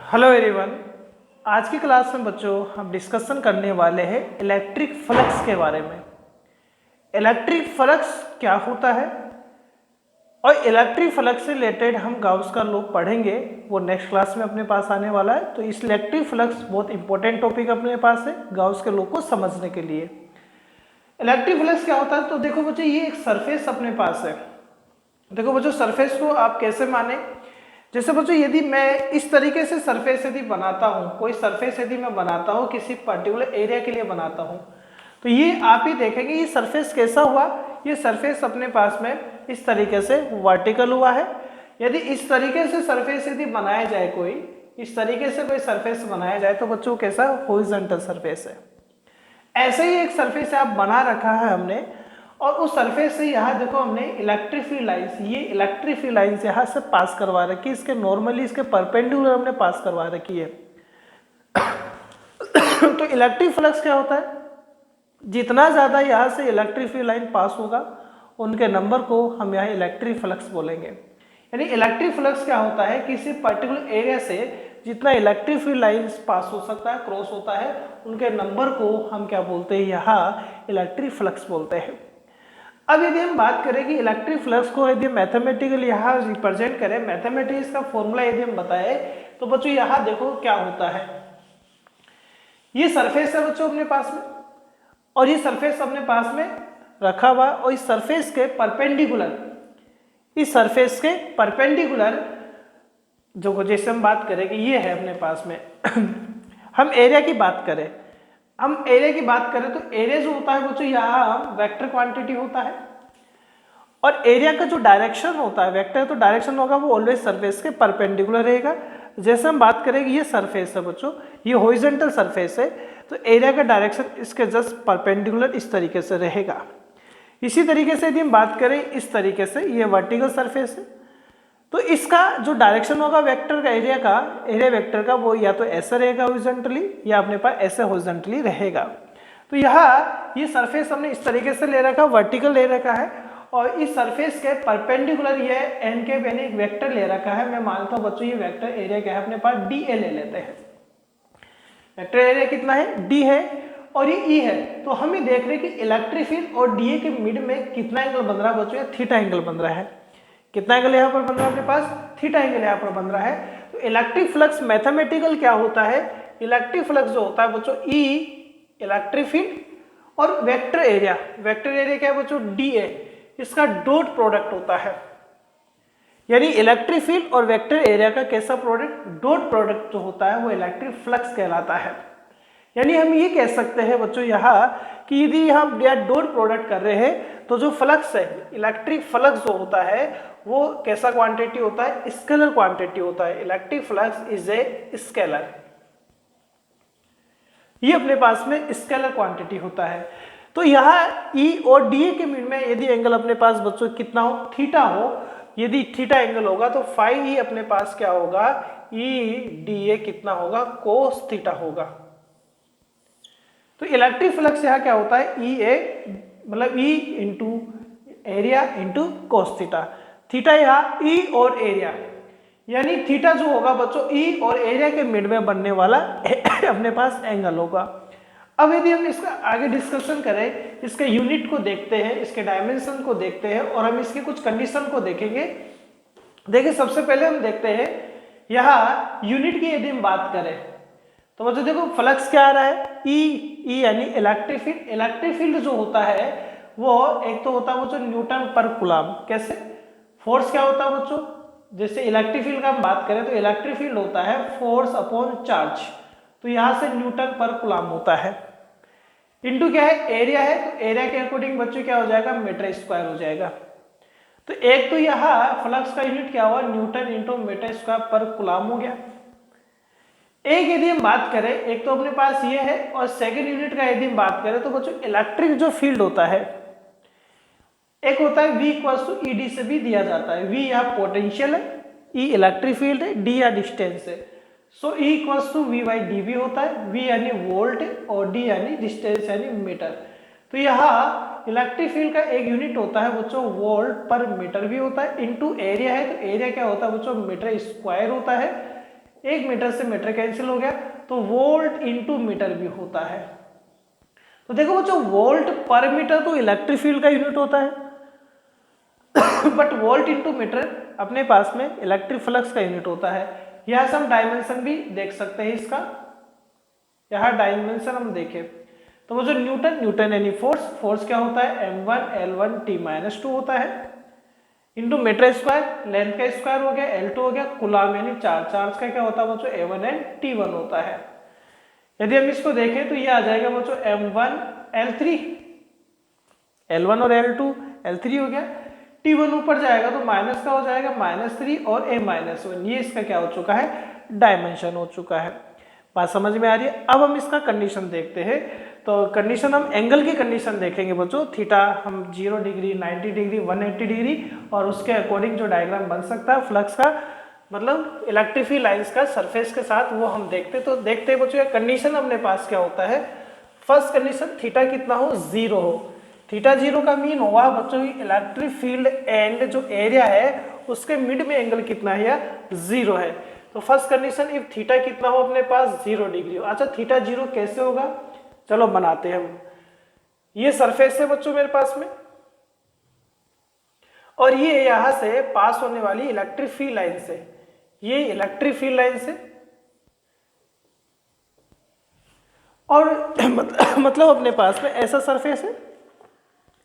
Hello everyone. आज की class में बच्चों हम डिस्कशन करने वाले हैं इलेक्ट्रिक फ्लक्स के बारे में। इलेक्ट्रिक फ्लक्स क्या होता है और इलेक्ट्रिक फ्लक्स से रिलेटेड हम गाउस का लॉ पढ़ेंगे, वो नेक्स्ट क्लास में अपने पास आने वाला है। तो इस इलेक्ट्रिक फ्लक्स बहुत इंपॉर्टेंट टॉपिक अपने पास है गाउस के लॉ को समझने के लिए। इलेक्ट्रिक फ्लक्स क्या होता है, तो देखो बच्चों ये एक सरफेस अपने पास है। देखो बच्चों सरफेस को आप कैसे माने, जैसे बच्चों यदि मैं इस तरीके से सरफेस यदि बनाता हूँ, कोई सरफेस यदि मैं बनाता हूँ किसी पर्टिकुलर एरिया के लिए बनाता हूँ, तो ये आप ही देखेंगे ये सरफेस कैसा हुआ। ये सरफेस अपने पास में इस तरीके से वर्टिकल हुआ है। यदि इस तरीके से सरफेस यदि बनाया जाए, कोई इस तरीके से कोई सरफेस बनाया जाए तो बच्चों कैसा हॉरिजॉन्टल सरफेस है। ऐसे ही एक सरफेस आप बना रखा है हमने, और उस सरफेस से यहाँ देखो हमने इलेक्ट्रिक फील्ड लाइंस, ये इलेक्ट्रिक फील्ड लाइंस यहाँ से पास करवा रखी है, इसके नॉर्मली इसके परपेंडिकुलर हमने पास करवा रखी है। तो इलेक्ट्रिक फ्लक्स क्या होता है, जितना ज्यादा यहाँ से इलेक्ट्रिक फील्ड लाइन पास होगा उनके नंबर को हम यहाँ इलेक्ट्रिक फ्लक्स बोलेंगे। यानी इलेक्ट्रिक फ्लक्स क्या होता है, किसी पर्टिकुलर एरिया से जितना इलेक्ट्रिक फील्ड लाइंस पास हो सकता है, क्रॉस होता है, उनके नंबर को हम क्या बोलते हैं, यहाँ इलेक्ट्रिक फ्लक्स बोलते हैं। अब यदि हम बात करें कि इलेक्ट्रिक फ्लक्स को यदि मैथमेटिकली यहाँ रिप्रेजेंट करें, मैथमेटिक्स का फॉर्मूला यदि हम बताए, तो बच्चों यहाँ देखो क्या होता है। ये सरफेस है बच्चों अपने पास में, और ये सरफेस अपने पास में रखा हुआ, और इस सरफेस के परपेंडिकुलर, इस सरफेस के परपेंडिकुलर जो जैसे हम बात करें कि ये है अपने पास में हम एरिया की बात करें, हम एरिया की बात करें तो एरिया जो होता है बच्चों यहाँ वेक्टर क्वांटिटी होता है, और एरिया का जो डायरेक्शन होता है वेक्टर, तो डायरेक्शन होगा वो ऑलवेज सरफेस के परपेंडिकुलर रहेगा। जैसे हम बात करें कि ये सरफेस है बच्चों, ये हॉरिजॉन्टल सरफेस है, तो एरिया का डायरेक्शन इसके जस्ट परपेंडिकुलर इस तरीके से रहेगा। इसी तरीके से यदि हम बात करें इस तरीके से, ये वर्टिकल सरफेस है, तो इसका जो डायरेक्शन होगा वेक्टर का, एरिया वेक्टर का, वो या तो ऐसा रहेगा हॉरिजॉन्टली, या अपने पास ऐसे हॉरिजॉन्टली रहेगा। तो यहाँ ये सरफेस हमने इस तरीके से ले रखा, वर्टिकल ले रखा है, और इस सरफेस के परपेंडिकुलर ये एन के यानी एक वेक्टर ले रखा है। मैं मानता हूँ बच्चों ये वेक्टर एरिया क्या है, अपने पास डी ए ले लेते हैं। वेक्टर एरिया कितना है, डी है, और ये ई है। तो हम ये देख रहे हैं कि इलेक्ट्रिक फील्ड और डी ए के मिड में कितना एंगल बन रहा है बच्चों, थीटा एंगल बन रहा है। कितना एंगल यहाँ पर बन रहा है अपने पास, थीटा एंगल यहाँ पर बन रहा है। तो इलेक्ट्रिक फ्लक्स मैथमेटिकल क्या होता है, इलेक्ट्रिक फ्लक्स जो होता है बच्चों ई इलेक्ट्रिक फील्ड और वेक्टर एरिया क्या है बच्चों, डी ए, इसका डॉट प्रोडक्ट होता है। यानी इलेक्ट्रिक फील्ड और वेक्टर एरिया का कैसा प्रोडक्ट, डॉट प्रोडक्ट जो होता है वो इलेक्ट्रिक फ्लक्स कहलाता है। यानी हम ये कह सकते हैं बच्चों यहाँ कि यदि हम डॉट प्रोडक्ट कर रहे हैं तो जो फ्लक्स है, इलेक्ट्रिक फ्लक्स जो होता है वो कैसा क्वांटिटी होता है, स्केलर क्वांटिटी होता है। Electric flux is a scalar, ये अपने पास में स्केलर क्वांटिटी होता है। तो यहाँ ई और डी ए के मिड में यदि एंगल अपने पास बच्चों कितना हो, थीटा हो, यदि थीटा एंगल होगा तो फाई ई अपने पास क्या होगा, ई डी ए कितना होगा, कोस थीटा होगा। तो इलेक्ट्रिक फ्लक्स यहाँ क्या होता है, ई ए मतलब E into area into cos theta. Theta यहाँ ई और एरिया, यानी थीटा जो होगा बच्चों ई और एरिया के मिड में बनने वाला अपने पास एंगल होगा। अब यदि हम इसका आगे डिस्कशन करें, इसके यूनिट को देखते हैं, इसके डायमेंशन को देखते हैं, और हम इसकी कुछ कंडीशन को देखेंगे। देखिए सबसे पहले हम देखते हैं यहाँ यूनिट की यदि हम बात करें तो बच्चों देखो फ्लक्स क्या आ रहा है, ई यानी इलेक्ट्रिक फील्ड। इलेक्ट्रिक फील्ड जो होता है वो एक तो होता है बच्चों न्यूटन पर कूलम। कैसे, फोर्स क्या होता है बच्चों, जैसे इलेक्ट्रिक फील्ड का हम बात करें तो इलेक्ट्रिक फील्ड होता है फोर्स अपॉन चार्ज, तो यहाँ से न्यूटन पर कूलम होता है। इंटू क्या है, एरिया है, तो एरिया के अकॉर्डिंग बच्चों क्या हो जाएगा, मीटर स्क्वायर हो जाएगा। तो एक तो यहाँ फ्लक्स का यूनिट क्या हुआ, न्यूटन इंटू मीटर स्क्वायर पर कूलम हो गया। एक यदि हम बात करें, एक तो अपने पास ये है, और सेकंड यूनिट का यदि हम बात करें तो बच्चों इलेक्ट्रिक जो फील्ड होता है, एक होता है V equals to E D से भी दिया जाता है। V यहाँ पोटेंशियल है, E इलेक्ट्रिक फील्ड है, D या डिस्टेंस है। So E equals to V by D होता है। V यानी वोल्ट और D यानी डिस्टेंस यानी मीटर। तो यहाँ इलेक्ट्रिक फील्ड का एक यूनिट होता है बच्चों वोल्ट पर मीटर भी होता है, इंटू एरिया है, तो एरिया क्या होता है बच्चों, मीटर स्क्वायर होता है। 1 मीटर से मीटर कैंसिल हो गया, तो वोल्ट इंटू मीटर भी होता है। तो देखो बच्चों, वोल्ट पर मीटर तो इलेक्ट्रिक फील्ड का यूनिट होता है बट वोल्ट इंटू मीटर अपने पास में इलेक्ट्रिक फ्लक्स का यूनिट होता है। यहां से हम डायमेंशन भी देख सकते हैं इसका, यहां डायमेंशन हम देखें तो वो जो न्यूटन यानी फोर्स क्या होता है, m1 L1 T-2 होता है, इंटू मीटर स्क्वायर, लेंथ का स्क्वायर हो गया, L2 हो गया, कुलाम यानी चार्ज का क्या होता है बच्चों, A1 एंड T1 होता है। यदि हम इसको देखें तो ये आ जाएगा बच्चों m1 L3, L1 और L2 L3 हो गया, T1 ऊपर जाएगा तो माइनस का हो जाएगा -3 और A-1, ये इसका क्या हो चुका है, डायमेंशन हो चुका है। बात समझ में आ रही है। अब हम इसका कंडीशन देखते हैं। तो कंडीशन हम एंगल की कंडीशन देखेंगे बच्चों, थीटा हम 0 डिग्री, 90 डिग्री, 180 डिग्री, और उसके अकॉर्डिंग जो डायग्राम बन सकता है फ्लक्स का, मतलब इलेक्ट्रिक फील्ड लाइंस का सरफेस के साथ, वो हम देखते। तो देखते हैं बच्चों, कंडीशन अपने पास क्या होता है। फर्स्ट कंडीशन, थीटा कितना हो, 0 हो। थीटा 0 का मीन होगा बच्चों इलेक्ट्रिक फील्ड एंड जो एरिया है उसके मिड में एंगल कितना है, या 0 है। तो फर्स्ट कंडीशन, इफ थीटा कितना हो अपने पास, 0 डिग्री हो। अच्छा, थीटा 0 कैसे होगा, चलो बनाते हैं हम। ये सरफेस है बच्चों मेरे पास में, और ये यहां से पास होने वाली इलेक्ट्रिक फील्ड लाइन से, ये इलेक्ट्रिक फील्ड लाइन से, और मतलब अपने पास में ऐसा सरफेस है,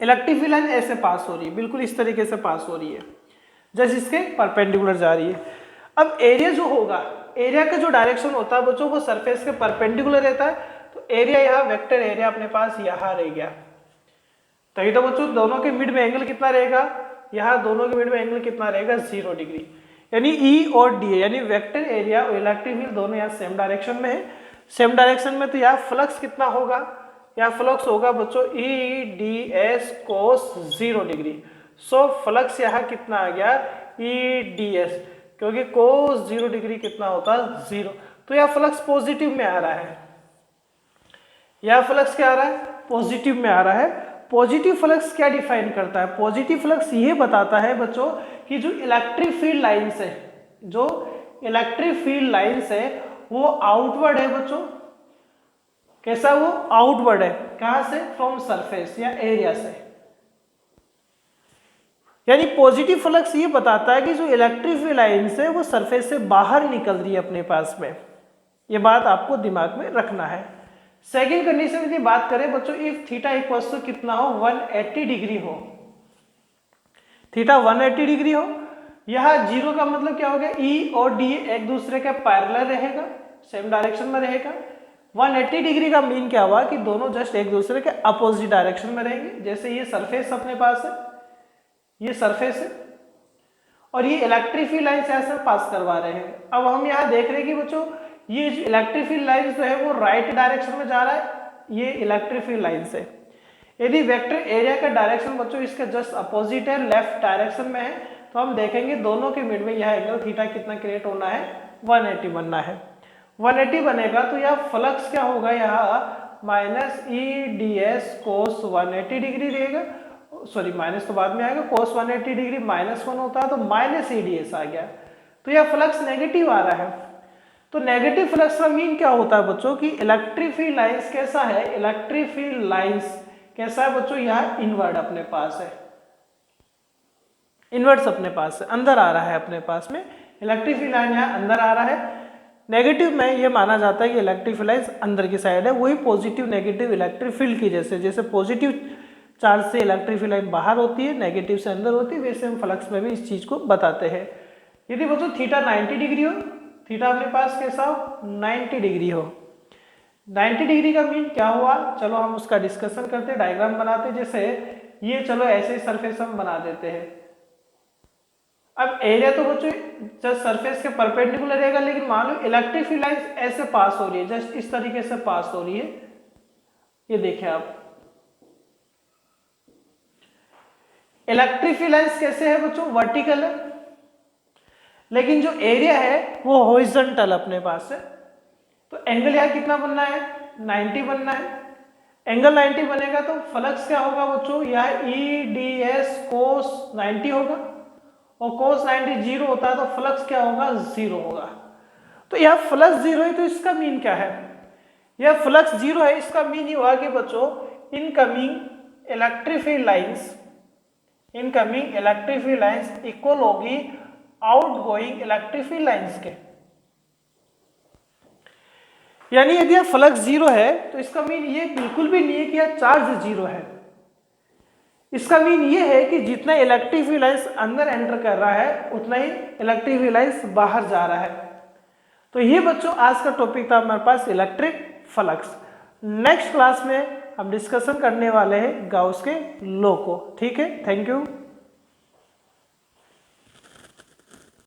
इलेक्ट्रिक फील्ड लाइन ऐसे पास हो रही है, बिल्कुल इस तरीके से पास हो रही है, जैसे इसके परपेंडिकुलर जा रही है। अब एरिया जो होगा, एरिया का जो डायरेक्शन होता है बच्चों वो सरफेस के परपेंडिकुलर रहता है, तो एरिया यहाँ वेक्टर एरिया अपने पास यहाँ रह गया। तभी तो बच्चों दोनों के मिड में एंगल कितना रहेगा, यहाँ दोनों के मिड में एंगल कितना रहेगा, 0 डिग्री। यानी E और D यानी वेक्टर एरिया और इलेक्ट्रिक फील्ड दोनों यहाँ सेम डायरेक्शन में है। सेम डायरेक्शन में तो यहाँ फ्लक्स कितना होगा, यहाँ फ्लक्स होगा बच्चों EDS कोस 0 डिग्री। सो फ्लक्स यहाँ कितना आ गया, EDS, क्योंकि कोस 0 डिग्री कितना होता है, 0। तो यह फ्लक्स पॉजिटिव में आ रहा है, यह फ्लक्स क्या आ रहा है, पॉजिटिव में आ रहा है। पॉजिटिव फ्लक्स क्या डिफाइन करता है, पॉजिटिव फ्लक्स ये बताता है बच्चों कि जो इलेक्ट्रिक फील्ड लाइंस है, जो इलेक्ट्रिक फील्ड लाइंस है वो आउटवर्ड है बच्चों। कैसा, वो आउटवर्ड है, कहां से, फ्रॉम सरफेस या एरिया से। यानी पॉजिटिव फ्लक्स ये बताता है कि जो इलेक्ट्रिक फील्ड लाइंस है वो सरफेस से बाहर निकल रही है अपने पास में। ये बात आपको दिमाग में रखना है। सेकेंड कंडीशन यदि बात करें बच्चों, इफ थीटा इक्वल्स टू कितना हो, 180 डिग्री हो, थीटा 180 डिग्री हो, यह 0 का मतलब क्या हो गया, E और D एक दूसरे के पैरेलल रहेगा, सेम डायरेक्शन में रहेगा। 180 डिग्री का मीन क्या हुआ कि दोनों जस्ट एक दूसरे के अपोजिट डायरेक्शन में रहेंगे। जैसे ये सरफेस अपने पास है, ये सरफेस है, और ये इलेक्ट्रिक फील्ड लाइन से ऐसे पास करवा रहे हैं। अब हम यहाँ देख रहे हैं कि बच्चों ये इलेक्ट्रिक फील्ड लाइन जो है वो राइट डायरेक्शन में जा रहा है, ये इलेक्ट्रिक फील्ड लाइन से। यदि वेक्टर एरिया का डायरेक्शन बच्चों इसके जस्ट अपोजिट है, लेफ्ट डायरेक्शन में है, तो हम देखेंगे दोनों के मिड में यह एंगल थीटा कितना क्रिएट होना है, 180 बनना है। 180 बनेगा तो यह फ्लक्स क्या होगा, यहाँ -EDS कोस 180 डिग्री रहेगा, सॉरी माइनस तो बाद में आएगा, कोस 180 डिग्री -1 होता है तो -EDS आ गया। तो यह फ्लक्स नेगेटिव आ रहा है। तो नेगेटिव फ्लक्स का मीन क्या होता है बच्चों कि इलेक्ट्रिक फील्ड लाइंस कैसा है, इलेक्ट्रिक फील्ड लाइंस कैसा है बच्चों, यहाँ इनवर्ड अपने पास है, इनवर्ड्स अपने पास है, अंदर आ रहा है अपने पास में, इलेक्ट्रिक फील्ड लाइन यहाँ अंदर आ रहा है। नेगेटिव में ये माना जाता है कि इलेक्ट्रिक फील्ड लाइंस अंदर की साइड है, वही पॉजिटिव नेगेटिव इलेक्ट्रिक फील्ड की जैसे, जैसे पॉजिटिव चार्ज से इलेक्ट्रिक फील्ड लाइन बाहर होती है, नेगेटिव से अंदर होती है, वैसे हम फ्लक्स में भी इस चीज को बताते हैं। यदि बच्चों थीटा 90 डिग्री हो, थीटा अपने पास कैसा हो, 90 डिग्री हो, 90 डिग्री का मीन क्या हुआ, चलो हम उसका डिस्कशन करते हैं, डायग्राम बनाते हैं। जैसे ये चलो ऐसे ही सरफेस हम बना देते हैं। अब एरिया तो बच्चों जस्ट सरफेस के परपेंडिकुलर रहेगा, लेकिन मान लो इलेक्ट्रिक फील्ड लाइन ऐसे पास हो रही है, जस्ट इस तरीके से पास हो रही है, ये देखिए आप। इलेक्ट्रिक फील्ड लाइंस कैसे है बच्चों, वर्टिकल है, लेकिन जो एरिया है वो हॉरिजॉन्टल अपने पास है। तो एंगल यहाँ कितना बनना है, 90 बनना है। एंगल 90 बनेगा तो फ्लक्स क्या होगा बच्चों, यहाँ EDS कोस 90 होगा, और कोस 90 0 होता है तो फ्लक्स क्या होगा, 0 होगा। तो यह फ्लक्स जीरो है तो इसका मीन क्या है, यह फ्लक्स जीरो है, इसका मीन ये हुआ कि बच्चों incoming electric field lines equal होगी आउटगोइंग इलेक्ट्रिक फील्ड लाइंस के। यानी यदि यह फ्लक्स जीरो है तो इसका मीन ये बिल्कुल भी नहीं है कि यह चार्ज जीरो है, इसका मीन ये है कि जितना इलेक्ट्रिक फील्ड लाइंस अंदर एंटर कर रहा है उतना ही इलेक्ट्रिक फील्ड लाइंस बाहर जा रहा है। तो ये बच्चों आज का टॉपिक था हमारे पास इलेक्ट्रिक फ्लक्स। नेक्स्ट क्लास में हम डिस्कशन करने वाले हैं गाउस के लॉ को। ठीक है, थैंक यू।